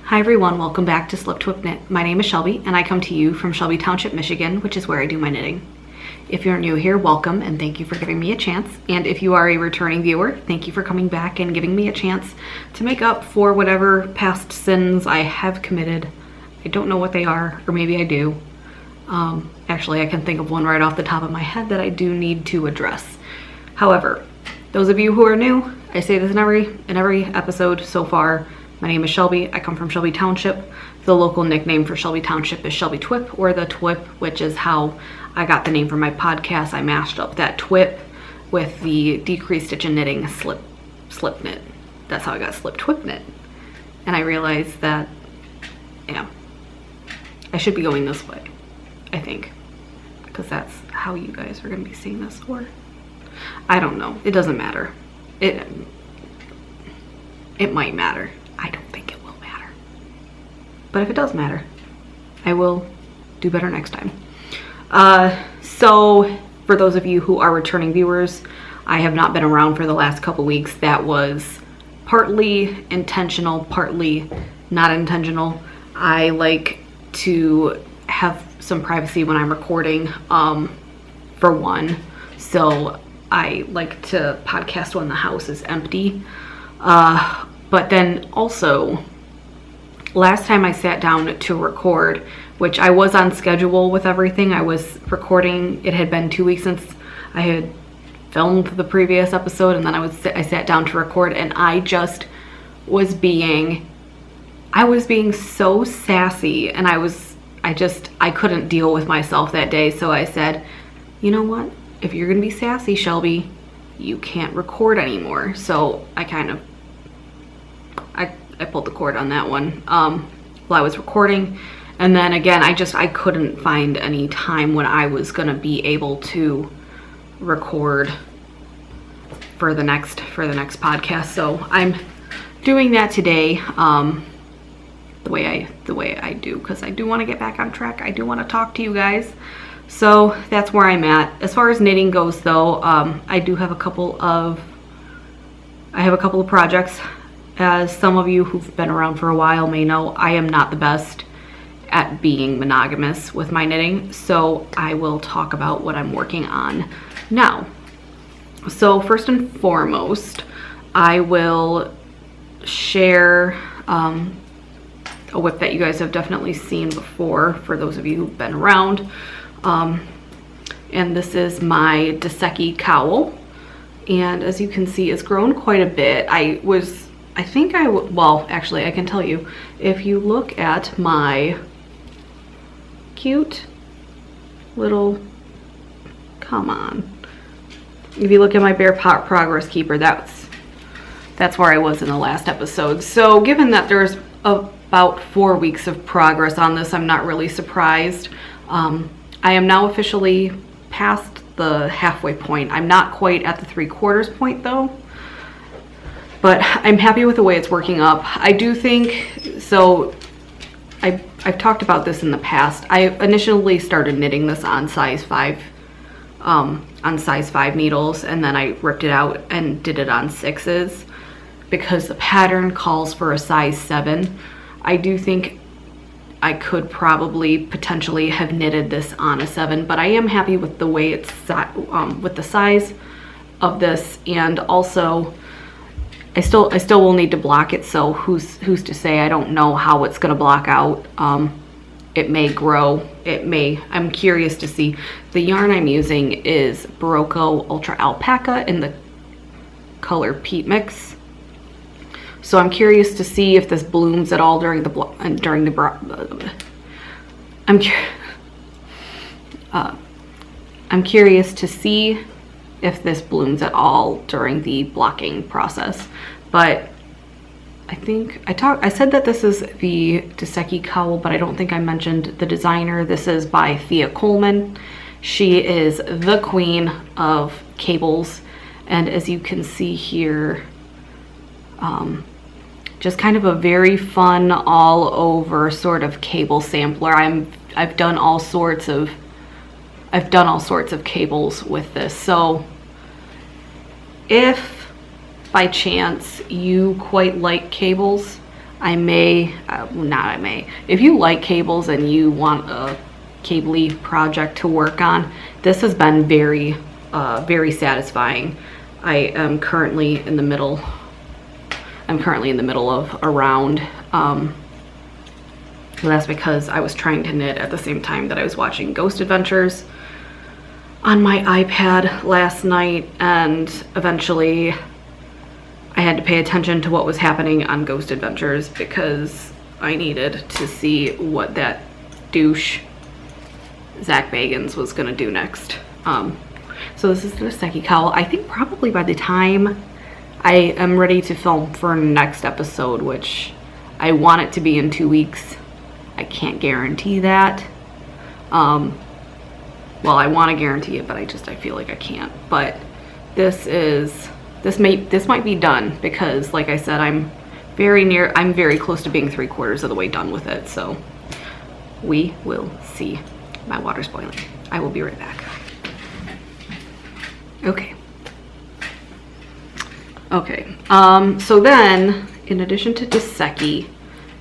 Hi everyone, welcome back to SlipTwpKnit. My name is Shelby and I come to you from Shelby Township, Michigan, which is where I do my knitting. If you're new here, welcome and thank you for giving me a chance. And if you are a returning viewer, thank you for coming back and giving me a chance to make up for whatever past sins I have committed. I don't know what they are, or maybe I do. Actually, I can think of one right off the top of my head that I do need to address. However, those of you who are new, I say this in every episode so far. My name is Shelby. I come from Shelby Township. The local nickname for Shelby Township is Shelby Twip, or the Twip, which is how I got the name for my podcast. I mashed up that Twip with the decreased stitch and knitting slip knit. That's how I got SlipTwpKnit. And I realized that, yeah, I should be going this way, I think, because that's how you guys are going to be seeing this, or I don't know. It doesn't matter. It might matter. I don't think it will matter. But if it does matter, I will do better next time. So for those of you who are returning viewers, I have not been around for the last couple weeks. That was partly intentional, partly not intentional. I like to have some privacy when I'm recording, for one. So I like to podcast when the house is empty. But then also, last time I sat down to record, which I was on schedule with everything, I was recording, it had been 2 weeks since I had filmed the previous episode, and then I sat down to record, and I just was being so sassy, and I couldn't deal with myself that day, so I said, you know what, if you're gonna be sassy, Shelby, you can't record anymore. So I pulled the cord on that one while I was recording, and then again I couldn't find any time when I was gonna be able to record for the next podcast. So I'm doing that today, the way I do, because I do want to get back on track. I do want to talk to you guys. So that's where I'm at. As far as knitting goes though, I have a couple of projects. As some of you who've been around for a while may know, I am not the best at being monogamous with my knitting, so I will talk about what I'm working on now. So first and foremost, I will share a whip that you guys have definitely seen before, for those of you who've been around. And this is my Deseki cowl, and as you can see, it's grown quite a bit. Well, actually, I can tell you, if you look at my cute little, if you look at my Bear Pot Progress Keeper, that's where I was in the last episode. So given that there's about 4 weeks of progress on this, I'm not really surprised. I am now officially past the halfway point. I'm not quite at the 3/4 point though, but I'm happy with the way it's working up. I do think, so I've talked about this in the past. I initially started knitting this on size 5 needles, and then I ripped it out and did it on 6s because the pattern calls for a size 7. I do think I could probably potentially have knitted this on a 7, but I am happy with the way it's with the size of this, and also I still will need to block it, so who's to say? I don't know how it's gonna block out. It may grow, I'm curious to see. The yarn I'm using is Berroco Ultra Alpaca in the color Peat Mix. So I'm curious to see if this blooms at all I'm curious to see if this blooms at all during the blocking process. But I said that this is the Deseki cowl, but I don't think I mentioned the designer. This is by Thea Coleman. She is the queen of cables, and as you can see here, just kind of a very fun all over sort of cable sampler. I've done all sorts of cables with this. So if by chance you quite like cables, if you like cables and you want a cable-y project to work on, this has been very, very satisfying. I am currently in the middle. I'm currently in the middle of a round. That's because I was trying to knit at the same time that I was watching Ghost Adventures on my iPad last night, and eventually I had to pay attention to what was happening on Ghost Adventures because I needed to see what that douche Zach Bagans was gonna do next. So this is the Seki cowl. I think probably by the time I am ready to film for next episode, which I want it to be in 2 weeks, I can't guarantee that. Well, I want to guarantee it, but I feel like I can't. But this might be done because, like I said, I'm very close to being 3/4 of the way done with it. So we will see. My water's boiling. I will be right back. Okay. So then, in addition to Seki,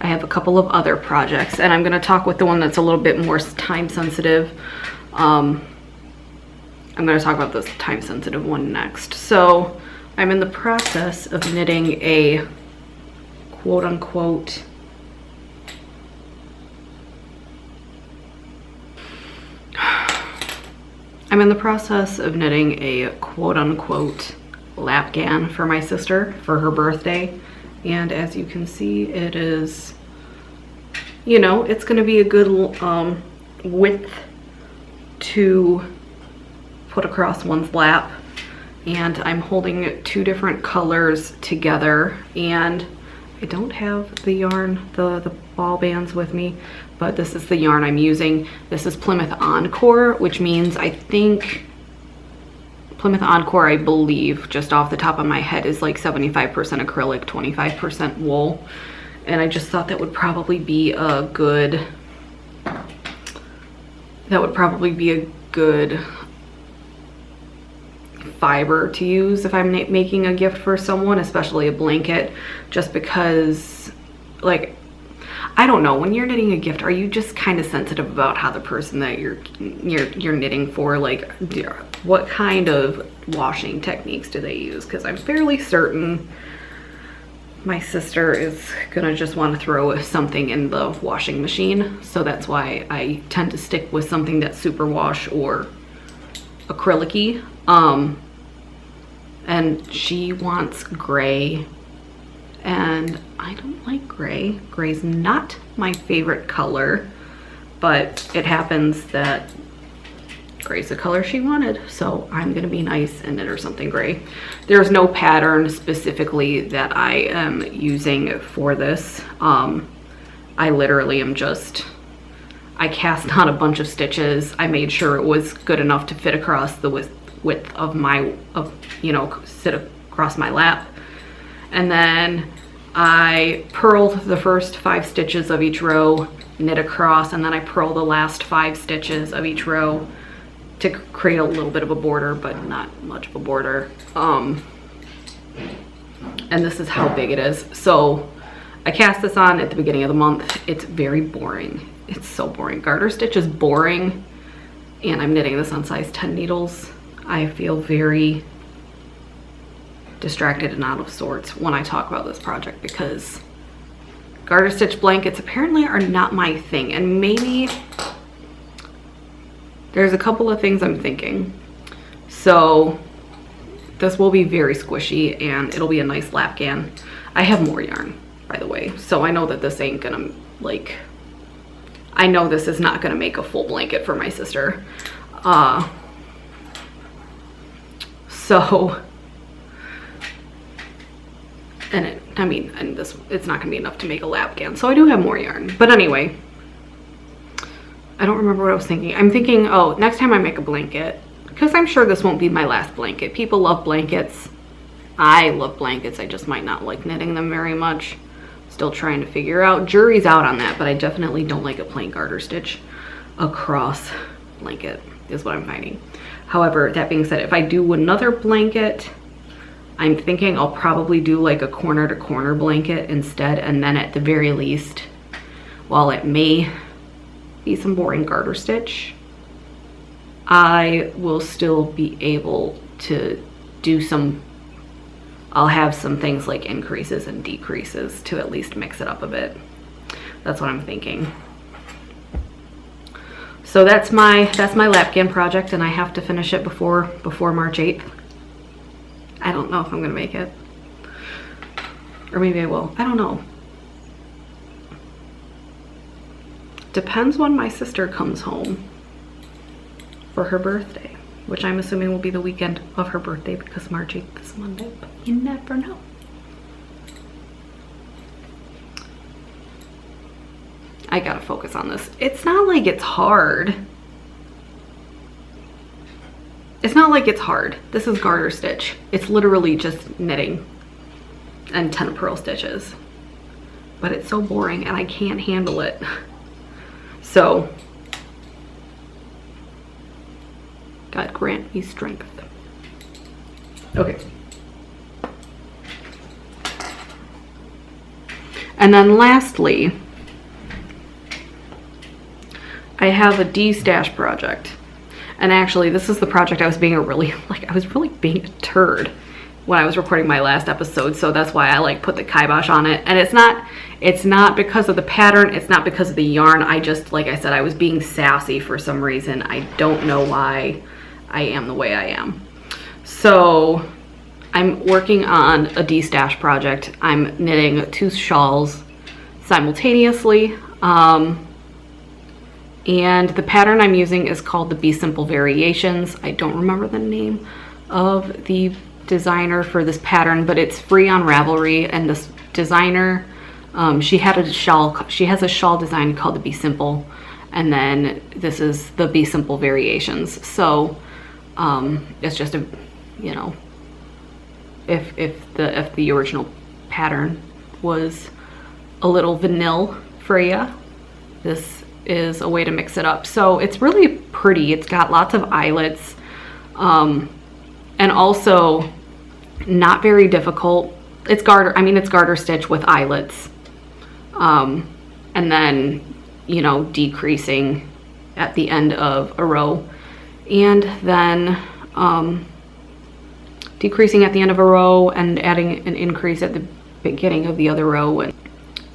I have a couple of other projects, and I'm going to talk with the one that's a little bit more time sensitive. I'm going to talk about this time sensitive one next. So I'm in the process of knitting a quote-unquote Lapgan for my sister for her birthday. And as you can see, it is, you know, it's going to be a good width to put across one's lap. And I'm holding 2 different colors together, and I don't have the yarn, the ball bands with me, but this is the yarn I'm using. This is Plymouth Encore, which means I think Plymouth Encore, I believe, just off the top of my head, is like 75% acrylic, 25% wool. And I just thought that would probably be a good, fiber to use if I'm making a gift for someone, especially a blanket, just because, like, I don't know, when you're knitting a gift, are you just kind of sensitive about how the person that you're knitting for, like, what kind of washing techniques do they use? Because I'm fairly certain my sister is gonna just want to throw something in the washing machine, so that's why I tend to stick with something that's superwash or acrylic-y. And she wants gray, and I don't like gray. Gray's not my favorite color, but it happens that gray's the color she wanted, so I'm gonna be nice and knit her something gray. There's no pattern specifically that I am using for this. I literally am I cast on a bunch of stitches. I made sure it was good enough to fit across the width of sit across my lap. And then I purled the first 5 stitches of each row, knit across, and then I purl the last 5 stitches of each row to create a little bit of a border, but not much of a border. And this is how big it is. So I cast this on at the beginning of the month. It's very boring. It's so boring. Garter stitch is boring, and I'm knitting this on size 10 needles. I feel very distracted and out of sorts when I talk about this project because garter stitch blankets apparently are not my thing, and maybe there's a couple of things I'm thinking. So this will be very squishy, and it'll be a nice Lapgan. I have more yarn, by the way, so I know that this ain't gonna, like, I know this is not gonna make a full blanket for my sister. So, and it's not gonna be enough to make a Lapgan, so I do have more yarn. But anyway, I don't remember what I was thinking. I'm thinking, oh, next time I make a blanket, because I'm sure this won't be my last blanket. People love blankets. I love blankets. I just might not like knitting them very much. Still trying to figure out. Jury's out on that, but I definitely don't like a plain garter stitch across blanket is what I'm finding. However, that being said, if I do another blanket, I'm thinking I'll probably do like a corner to corner blanket instead, and then at the very least, while it may be some boring garter stitch, I will still be able to do some, I'll have some things like increases and decreases to at least mix it up a bit. That's what I'm thinking. So that's my Lapgan project, and I have to finish it before March 8th. I don't know if I'm gonna make it. Or maybe I will. I don't know. Depends when my sister comes home for her birthday, which I'm assuming will be the weekend of her birthday because March 8th is Monday, but you never know. I gotta focus on this. It's not like it's hard. It's not like it's hard. This is garter stitch. It's literally just knitting and 10 purl stitches. But it's so boring and I can't handle it. So, God grant me strength. Okay. And then lastly, I have a D-stash project. And actually, this is the project I was being really being a turd when I was recording my last episode, so that's why I like put the kibosh on it. And it's not because of the pattern, it's not because of the yarn. I just, like I said, I was being sassy for some reason. I don't know why I am the way I am. So I'm working on a D-stash project. I'm knitting 2 shawls simultaneously. And the pattern I'm using is called the Be Simple Variations. I don't remember the name of the designer for this pattern, but it's free on Ravelry. And this designer, she has a shawl design called the Be Simple, and then this is the Be Simple Variations. So it's just a, you know, if the original pattern was a little vanilla for you, this is a way to mix it up. So it's really pretty. It's got lots of eyelets, and also not very difficult. It's garter stitch with eyelets, and then, you know, decreasing at the end of a row, and then decreasing at the end of a row and adding an increase at the beginning of the other row,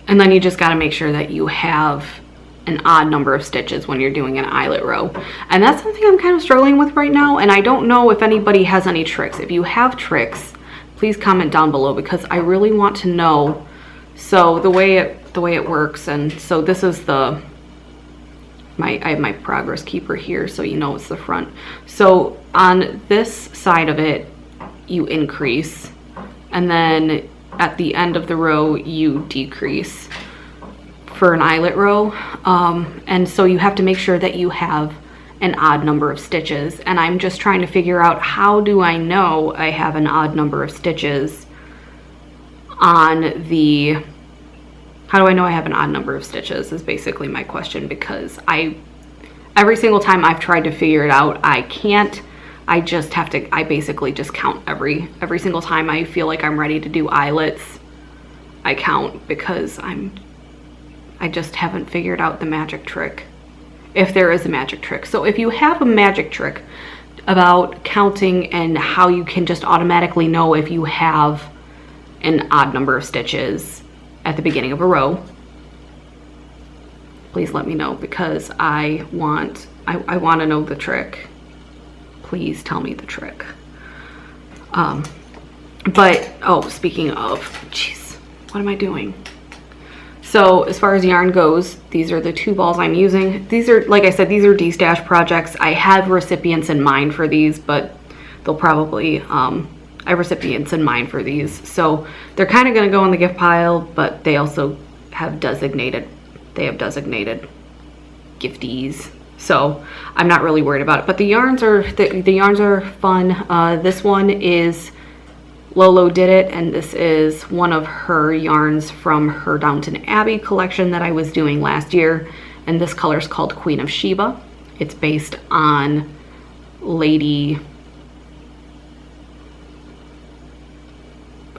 and then you just got to make sure that you have an odd number of stitches when you're doing an eyelet row. And that's something I'm kind of struggling with right now, and I don't know if anybody has any tricks. If you have tricks, please comment down below, because I really want to know. So the way it works, and so this is I have my progress keeper here, so you know it's the front. So on this side of it, you increase, and then at the end of the row you decrease for an eyelet row, and so you have to make sure that you have an odd number of stitches. And I'm just trying to figure out, how do I know I have an odd number of stitches on the, how do I know I have an odd number of stitches is basically my question, because every single time I've tried to figure it out, I can't. I basically just count every single time I feel like I'm ready to do eyelets. I count, because I just haven't figured out the magic trick, if there is a magic trick. So if you have a magic trick about counting and how you can just automatically know if you have an odd number of stitches at the beginning of a row, please let me know, because I want to know the trick. Please tell me the trick. But, oh, speaking of, jeez, what am I doing? So as far as yarn goes, these are the 2 balls I'm using. These are, like I said, these are D-stash projects. I have recipients in mind for these, but they'll probably, I have recipients in mind for these. So they're kind of going to go in the gift pile, but they also have designated gifties. So I'm not really worried about it. But the yarns are fun. This one is Lolodidit, and this is one of her yarns from her Downton Abbey collection that I was doing last year, and this color is called Queen of Sheba. It's based on Lady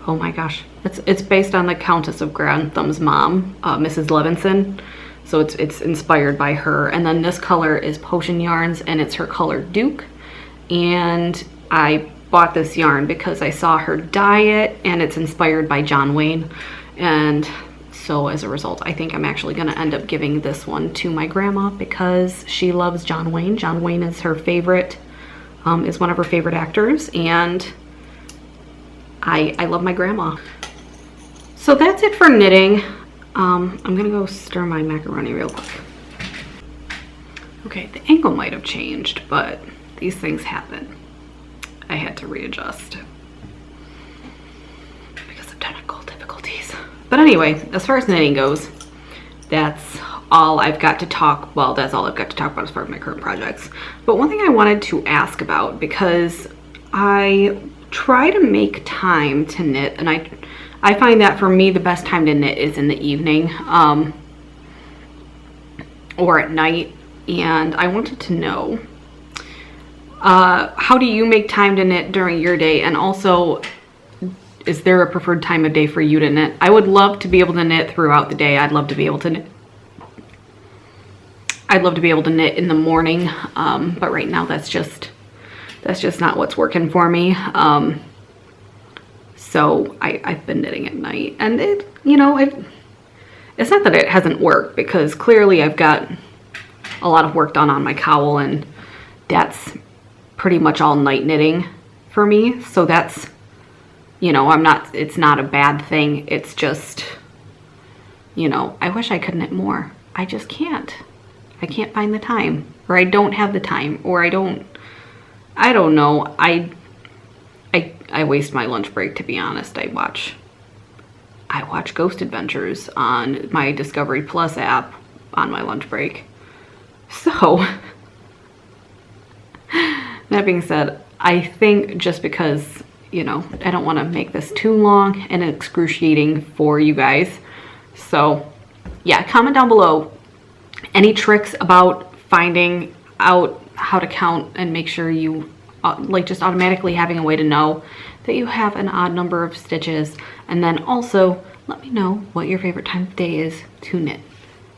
Oh my gosh. It's based on the Countess of Grantham's mom, Mrs. Levinson. So it's inspired by her. And then this color is Potion Yarns, and it's her color Duke. And I bought this yarn because I saw her dye it, and it's inspired by John Wayne. And so as a result, I think I'm actually gonna end up giving this one to my grandma because she loves John Wayne. John Wayne is her favorite, is one of her favorite actors, and I love my grandma. So that's it for knitting. I'm gonna go stir my macaroni real quick. Okay, the angle might have changed, but these things happen. I had to readjust because of technical difficulties. But anyway, as far as knitting goes, that's all I've got to talk, well, that's all I've got to talk about as far as my current projects. But one thing I wanted to ask about, because I try to make time to knit, and I find that for me the best time to knit is in the evening or at night, and I wanted to know how do you make time to knit during your day, and also is there a preferred time of day for you to knit? I would love to be able to knit throughout the day. I'd love to be able to knit. I'd love to be able to knit in the morning, but right now that's just not what's working for me. So I've been knitting at night, and it's not that it hasn't worked, because clearly I've got a lot of work done on my cowl, and that's pretty much all night knitting for me. So that's, it's not a bad thing. It's just, I wish I could knit more. I just can't. I can't find the time, or I don't have the time, or I don't know. I waste my lunch break, to be honest. I watch Ghost Adventures on my Discovery Plus app on my lunch break. So that being said, I think just because, I don't want to make this too long and excruciating for you guys. So yeah, comment down below any tricks about finding out how to count and make sure you just automatically having a way to know that you have an odd number of stitches. And then also let me know what your favorite time of day is to knit,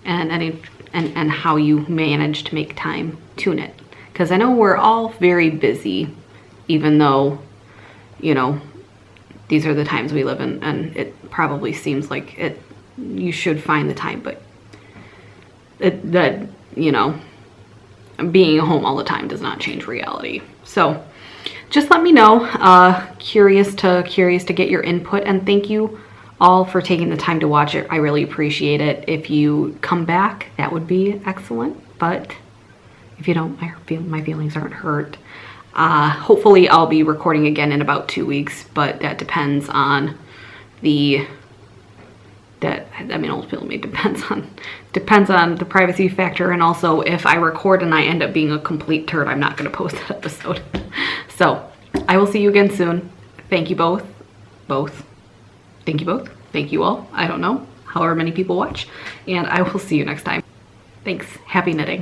and how you manage to make time to knit, because I know we're all very busy, even though these are the times we live in, and it probably seems like you should find the time, but being home all the time does not change reality. So just let me know. Curious to get your input, and thank you all for taking the time to watch it. I really appreciate it. If you come back, that would be excellent, but if you don't, my feelings aren't hurt. Hopefully I'll be recording again in about 2 weeks, but that depends on ultimately depends on the privacy factor, and also if I record and I end up being a complete turd, I'm not going to post that episode. So I will see you again soon. Thank you both. Thank you both. Thank you all. I don't know, however many people watch, and I will see you next time. Thanks. Happy knitting.